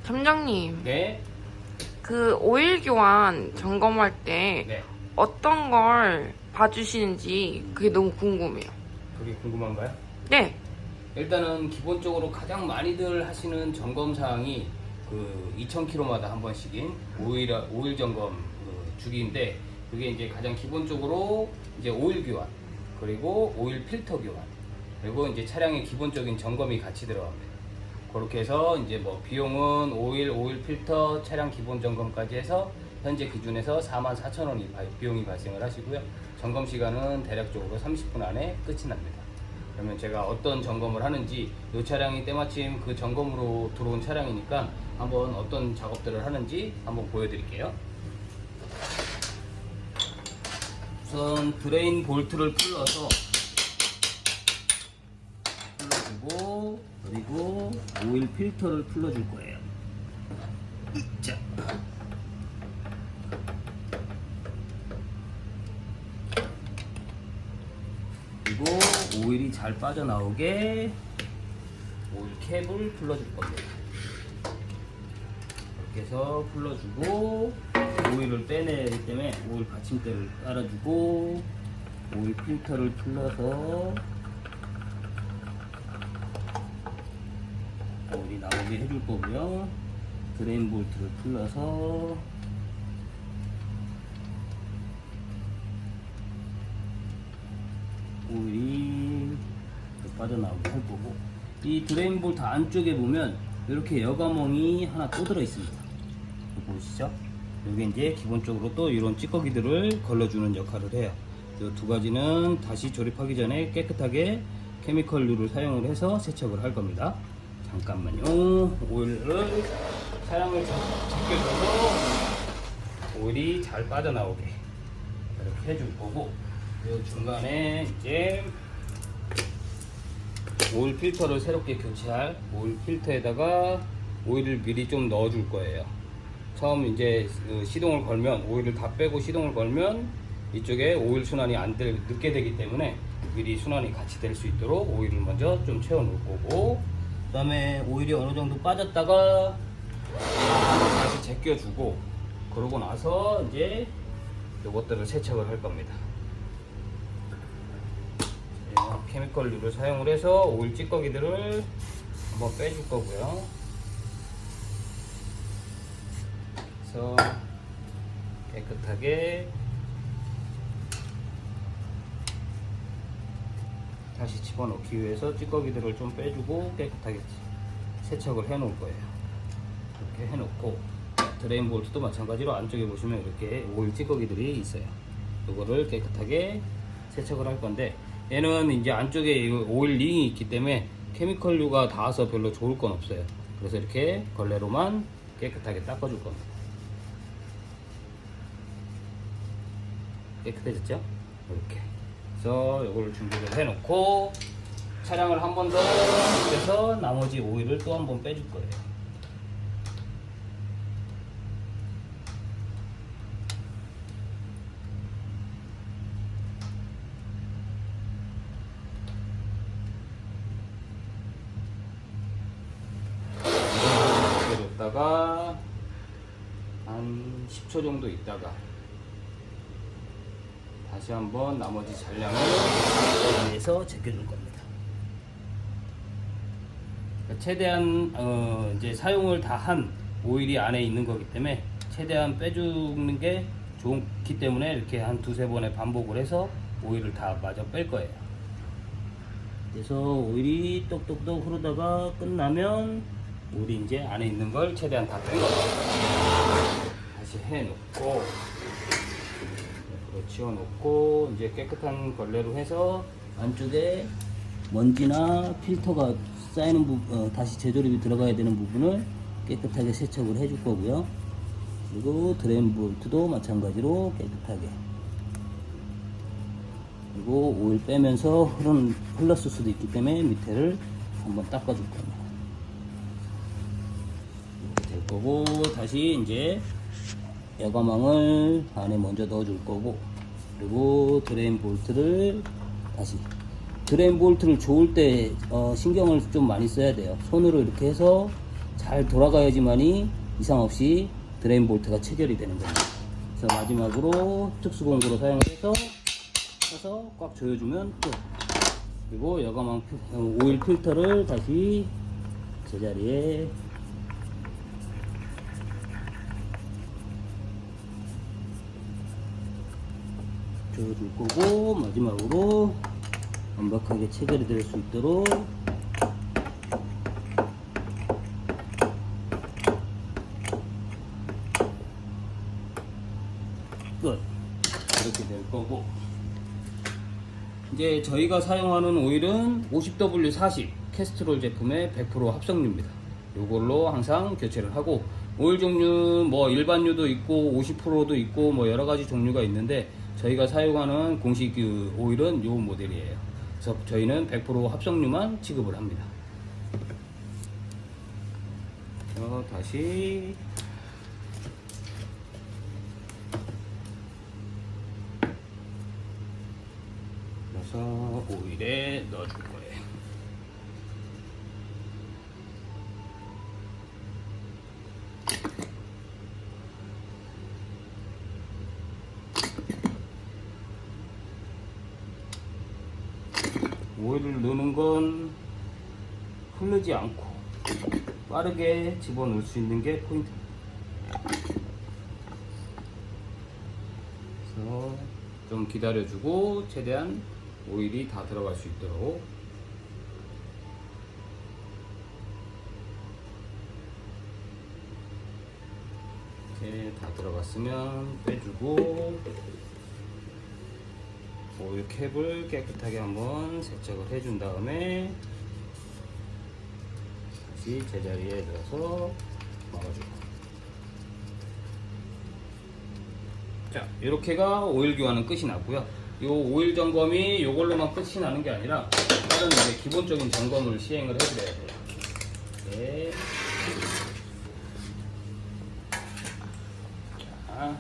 점장님, 네. 그 오일 교환 점검할 때 네. 어떤 걸 봐주시는지 그게 너무 궁금해요. 그게 궁금한가요? 네. 일단은 기본적으로 가장 많이들 하시는 점검 사항이 그 2000km마다 한 번씩인 오일 점검 그 주기인데, 그게 이제 가장 기본적으로 이제 오일 교환, 그리고 오일 필터 교환, 그리고 이제 차량의 기본적인 점검이 같이 들어갑니다. 그렇게 해서 이제 뭐 비용은 오일 필터, 차량 기본 점검까지 해서 현재 기준에서 44,000원이 비용이 발생을 하시고요. 점검 시간은 대략적으로 30분 안에 끝이 납니다. 그러면 제가 어떤 점검을 하는지, 이 차량이 때마침 그 점검으로 들어온 차량이니까 한번 어떤 작업들을 하는지 한번 보여드릴게요. 우선 드레인 볼트를 풀러서 풀어주고, 그리고 오일 필터를 풀어줄 거예요. 자. 그리고 오일이 잘 빠져나오게 오일 캡을 풀러줄 겁니다. 이렇게 해서 풀러주고, 오일을 빼내기 때문에 오일 받침대를 깔아주고, 오일 필터를 풀러서 오일이 나오게 해줄 거고요. 드레인 볼트를 풀러서 오일이 빠져나오게 할 거고, 이 드레인 볼트 안쪽에 보면 이렇게 여과멍이 하나 또 들어 있습니다. 보이시죠? 이게 이제 기본적으로 또 이런 찌꺼기들을 걸러주는 역할을 해요. 이 두 가지는 다시 조립하기 전에 깨끗하게 케미컬류를 사용을 해서 세척을 할 겁니다. 잠깐만요. 오일을 차량을 제껴줘서 오일이 잘 빠져나오게 이렇게 해줄 거고, 이 중간에 이제 오일 필터를 새롭게 교체할 오일 필터에다가 오일을 미리 좀 넣어줄 거예요. 처음 이제 시동을 걸면, 오일을 다 빼고 시동을 걸면 이쪽에 오일 순환이 늦게 되기 때문에 미리 순환이 같이 될 수 있도록 오일을 먼저 좀 채워 놓을 거고, 그 다음에 오일이 어느 정도 빠졌다가 다시 제껴주고, 그러고 나서 이제 이것들을 세척을 할 겁니다. 케미컬류를 사용을 해서 오일 찌꺼기들을 한번 빼줄 거고요. 그래서 깨끗하게 다시 집어넣기 위해서 찌꺼기들을 좀 빼주고 깨끗하게 세척을 해 놓을 거예요. 이렇게 해 놓고, 드레인 볼트도 마찬가지로 안쪽에 보시면 이렇게 오일 찌꺼기들이 있어요. 이거를 깨끗하게 세척을 할 건데, 얘는 이제 안쪽에 오일 링이 있기 때문에 케미컬류가 닿아서 별로 좋을 건 없어요. 그래서 이렇게 걸레로만 깨끗하게 닦아줄 겁니다. 깨끗해졌죠? 이렇게. 그래서 이걸 준비를 해놓고, 차량을 한 번 더 해서 나머지 오일을 또 한 번 빼줄 거예요. 줬다가 한 10초 정도 있다가 다시 한번 나머지 잔량을 위해서 제껴줄 겁니다. 최대한 이제 사용을 다 한 오일이 안에 있는 거기 때문에 최대한 빼주는 게 좋기 때문에 이렇게 한 두세 번의 반복을 해서 오일을 다 마저 뺄 거예요. 그래서 오일이 똑똑똑 흐르다가 끝나면 오일이 이제 안에 있는 걸 최대한 다 뺀 겁니다. 다시 해놓고, 옆으로 치워놓고, 이제 깨끗한 걸레로 해서 안쪽에 먼지나 필터가 쌓이는 부분, 다시 재조립이 들어가야 되는 부분을 깨끗하게 세척을 해줄 거고요. 그리고 드레인 볼트도 마찬가지로 깨끗하게, 그리고 오일 빼면서 흘렀을 수도 있기 때문에 밑에를 한번 닦아줄 겁니다. 이렇게 될 거고, 다시 이제 여과망을 안에 먼저 넣어줄 거고, 그리고 드레인 볼트를 다시, 드레인 볼트를 조을 때 신경을 좀 많이 써야 돼요. 손으로 이렇게 해서 잘 돌아가야지만이 이상 없이 드레인 볼트가 체결이 되는 겁니다. 그래서 마지막으로 특수공구로 사용해서 쳐서 꽉 조여주면 끝. 그리고 여가망 오일 필터를 다시 제자리에 조여줄 거고, 마지막으로 완벽하게 체결이 될 수 있도록 끝. 이렇게 될 거고, 이제 저희가 사용하는 오일은 50W40 캐스트롤 제품의 100% 합성유입니다. 이걸로 항상 교체를 하고, 오일 종류 뭐 일반유도 있고 50%도 있고 뭐 여러 가지 종류가 있는데, 저희가 사용하는 공식 그 오일은 이 모델이에요. 그래서 저희는 100% 합성유만 취급을 합니다. 다시 그래서 오일에 넣어줄 거예요. 오일을 넣는 건 흐르지 않고 빠르게 집어넣을 수 있는 게 포인트입니다. 그래서 좀 기다려주고 최대한 오일이 다 들어갈 수 있도록 이렇게 다 들어갔으면 빼주고, 오일 캡을 깨끗하게 한번 세척을 해준 다음에 다시 제자리에 넣어서 막아주고, 자, 이렇게가 오일 교환은 끝이 났고요. 요 오일 점검이 요걸로만 끝이 나는 게 아니라 다른 이제 기본적인 점검을 시행을 해드려야 돼요. 네. 자,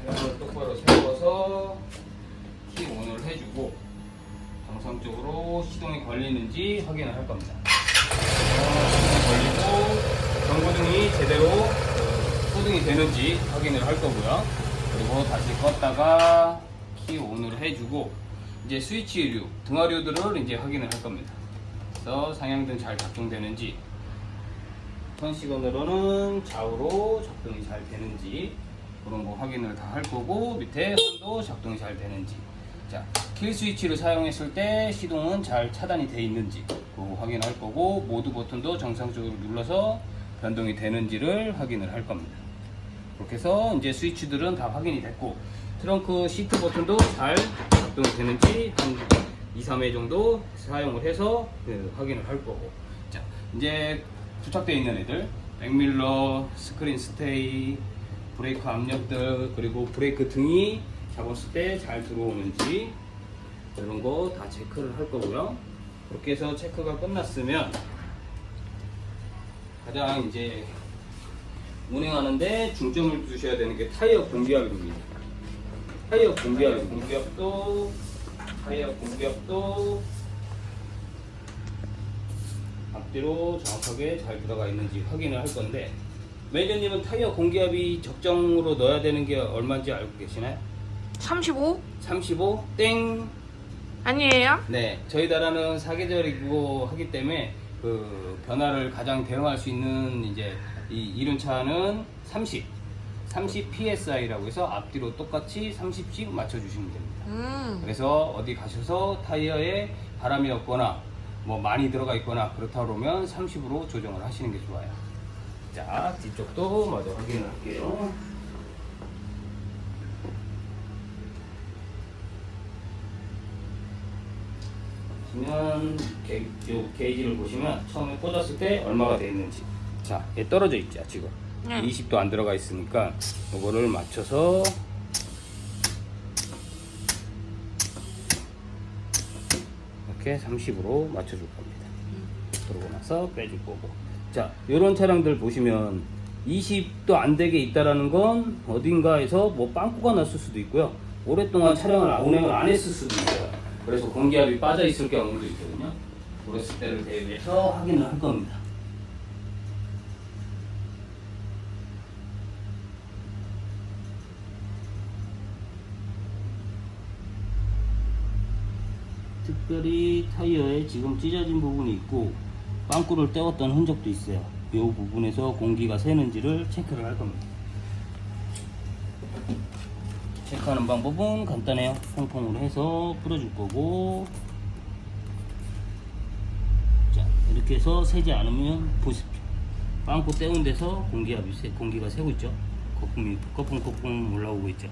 차량을 똑바로 세워서 키 온을 해주고 정상적으로 시동이 걸리는지 확인을 할 겁니다. 걸리고 경고등이 제대로 소등이 되는지 확인을 할 거고요. 그리고 다시 껐다가 키 온을 해주고, 이제 스위치류, 등화류들을 이제 확인을 할 겁니다. 그래서 상향등 잘 작동되는지, 턴 시그널로는 좌우로 작동이 잘 되는지 그런 거 확인을 다 할 거고, 밑에 선도 작동이 잘 되는지, 자, 킬 스위치를 사용했을 때 시동은 잘 차단이 되어 있는지 그거 확인할 거고, 모드 버튼도 정상적으로 눌러서 변동이 되는지를 확인을 할 겁니다. 그렇게 해서 이제 스위치들은 다 확인이 됐고, 트렁크 시트 버튼도 잘 작동이 되는지 한 2, 3회 정도 사용을 해서 확인을 할 거고, 자, 이제 부착되어 있는 애들, 백밀러, 스크린 스테이, 브레이크 압력들, 그리고 브레이크 등이 잡았을 때 잘 들어오는지 이런 거 다 체크를 할 거고요. 그렇게 해서 체크가 끝났으면 가장 이제 운행하는데 중점을 두셔야 되는 게 타이어 공기압입니다. 타이어 공기압도 앞뒤로 정확하게 잘 들어가 있는지 확인을 할 건데, 매니저님은 타이어 공기압이 적정으로 넣어야 되는 게 얼마인지 알고 계시나요? 35? 35? 땡! 아니에요? 네, 저희 나라는 사계절이고 하기 때문에 그 변화를 가장 대응할 수 있는 이제 이 이륜차는 30 PSI라고 해서 앞뒤로 똑같이 30씩 맞춰주시면 됩니다. 그래서 어디 가셔서 타이어에 바람이 없거나 뭐 많이 들어가 있거나 그렇다 그러면 30으로 조정을 하시는 게 좋아요. 자, 뒤쪽도 마저 확인을 할게요. 보시면 게이지를 보시면 처음에 꽂았을 때 얼마가 되어 있는지, 자, 얘 떨어져 있죠 지금. 20도 안 들어가 있으니까 이거를 맞춰서 이렇게 30으로 맞춰줄 겁니다. 그러고 나서 빼줄 거고, 자, 이런 차량들 보시면 20도 안 되게 있다라는 건 어딘가에서 뭐 빵꾸가 났을 수도 있고요, 오랫동안 차량을 운행을 안 했을 수도 있어요. 그래서 공기압이 빠져 있을 경우도 있거든요. 그랬을 때를 대비해서 확인을 할 겁니다. 특별히 타이어에 지금 찢어진 부분이 있고 빵꾸를 떼었던 흔적도 있어요. 이 부분에서 공기가 새는지를 체크를 할 겁니다. 체크하는 방법은 간단해요. 퐁퐁으로 해서 뿌려줄 거고, 자 이렇게 해서 새지 않으면 보십시오. 빵꾸 떼운 데서 공기가 새고 있죠. 거품이 거품 올라오고 있죠.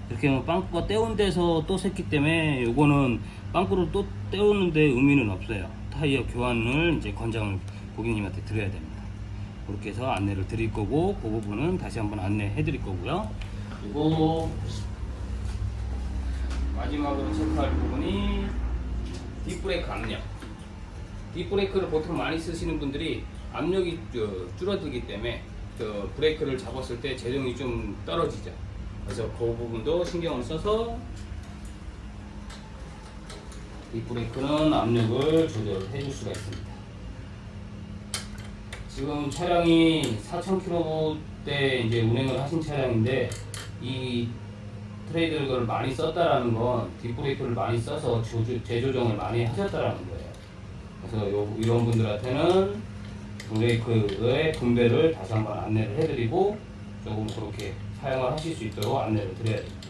이렇게 하면 빵꾸가 떼운 데서 또 샜기 때문에 요거는 빵꾸를 또 떼우는데 의미는 없어요. 타이어 교환을 이제 권장을 고객님한테 드려야 됩니다. 그렇게 해서 안내를 드릴 거고, 그 부분은 다시 한번 안내해 드릴 거고요. 그리고 마지막으로 체크할 부분이 뒷브레이크 압력. 뒷브레이크를 보통 많이 쓰시는 분들이 압력이 줄어들기 때문에 브레이크를 잡았을 때 제동이 좀 떨어지죠. 그래서 그 부분도 신경을 써서 뒷브레이크는 압력을 조절해 줄 수가 있습니다. 지금 차량이 4,000km대 이제 운행을 하신 차량인데, 이 트레이드를 많이 썼다라는 건 뒷브레이크를 많이 써서 재조정을 많이 하셨다라는 거예요. 그래서 이런 분들한테는 브레이크의 분배를 다시 한번 안내를 해드리고, 조금 그렇게 사용을 하실 수 있도록 안내를 드려야 됩니다.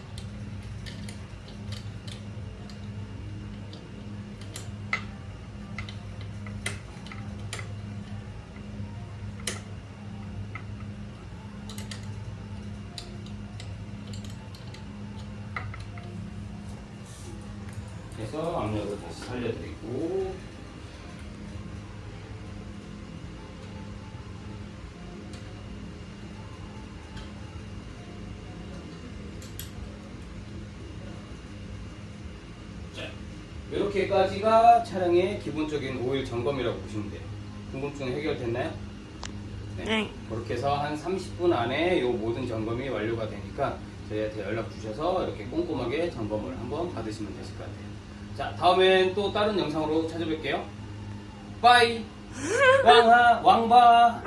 그래서 압력을 다시 살려드리고, 자, 이렇게까지가 차량의 기본적인 오일 점검이라고 보시면 돼요. 궁금증 해결됐나요? 네. 그렇게 해서 한 30분 안에 이 모든 점검이 완료가 되니까 저희한테 연락 주셔서 이렇게 꼼꼼하게 점검을 한번 받으시면 되실 것 같아요. 자, 다음엔 또 다른 영상으로 찾아뵐게요. 빠이! 왕하! 왕바!